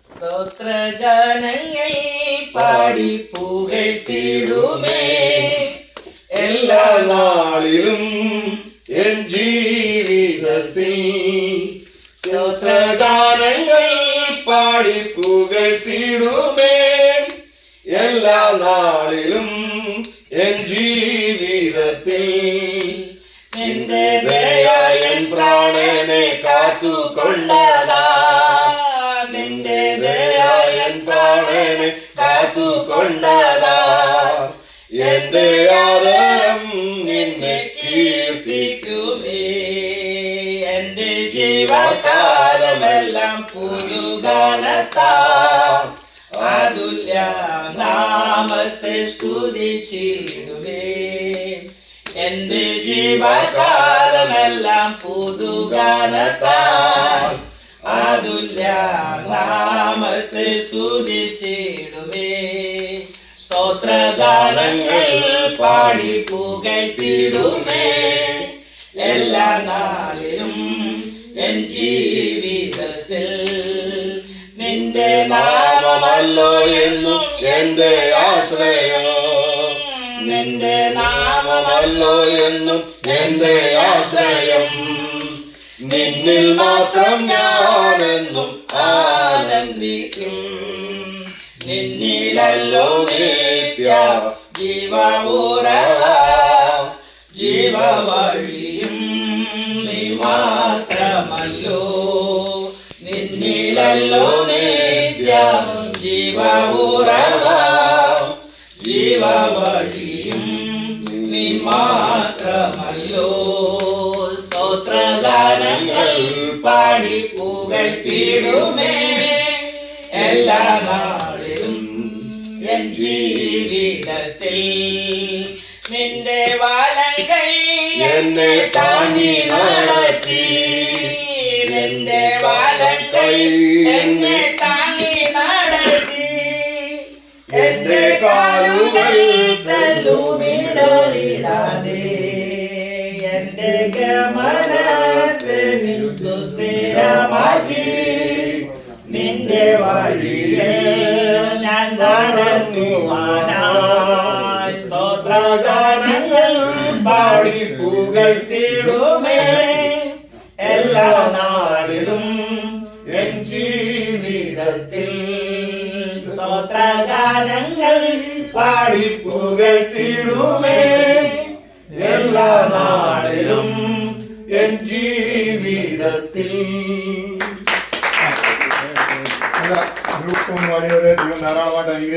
സ്തോത്രഗാനങ്ങൾ പാടി പുകഴ്ത്തിടുമേ എല്ലാ നാളിലും എൻ ജീവിതത്തിൽ. സ്തോത്രഗാനങ്ങൾ പാടി പുകഴ്ത്തിടുമേ എല്ലാ നാളിലും എൻ ജീവിതത്തിൽ. നിന്റെ ദയ എൻ പ്രാണനെ കാത്തുകൊണ്ടതാ, നിന്റെ ദയ എൻ പ്രാണനെ കാത്തുകൊണ്ടതാ. എന്റെ ആദരം നിന്നെ കീർത്തിക്കുമേ. എന്റെ ജീവകാലമെല്ലാം പുതുഗാനത്താ അതുല്യ നാമത്തെ സ്തുതിച്ചിടുമേ. എന്റെ ജീവകാലമെല്ലാം പുതുഗാനത്താ അതുല്യ നാമത്തെ സ്തുതിച്ചിടുമേ. സ്തോത്രഗാനങ്ങൾ പാടി പുകഴ്ത്തിടുമേ എല്ലാ നാളിലും എൻ ജീവിതത്തിൽ. നിന്റെ നാമമല്ലോ എന്നും എന്റെ ആശ്രയം, നിന്റെ നാമമല്ലോ എന്നും എന്റെ ആശ്രയം. നിന്നിൽ മാത്രം ഞാനെന്നും ആനന്ദിക്കും. നിന്നിലല്ലോ നിത്യ ജീവഉറവ, ജീവവഴിയും നീ മാത്രമല്ലോ. നിന്നിലല്ലോ നിത്യ ജീവഉറവ, ജീവവഴിയും നീ മാത്രമല്ലോ. സ്തോത്രഗാനങ്ങൾ പാടി പുകഴ്ത്തിടുമേ എല്ലാ നാളിലും എൻ ജീവിതത്തിൽ. നിന്റെ വലങ്കൈ എന്നെ താങ്ങി നടത്തി, നിന്റെ വലങ്കൈ എന്നെ താങ്ങി നടത്തി. എന്റെ കാലുകൾ തല്ലുമിടറിടാതെ എന്റെ ഗമനത്തെ നീ സുസ്ഥിരമാക്കി. നിന്റെ വഴിയിൽ ഞാൻ നടത്തുവാനായി സ്തോത്രഗാനങ്ങൾ പാടി പുകഴ്ത്തിടുമേ എല്ലാ നാളിലും എൻ ജീവിതത്തിൽ. സ്തോത്രഗാനങ്ങൾ പാടി പുകഴ്ത്തിടുമേ എല്ലാ നാളിലും എൻ ജീവിതത്തിൽ. ഗ്രൂപ്പ് സോങ് പാടിയവരെ ദൈവം ധാരാളമായിട്ട് അനുഗ്രഹിക്കും.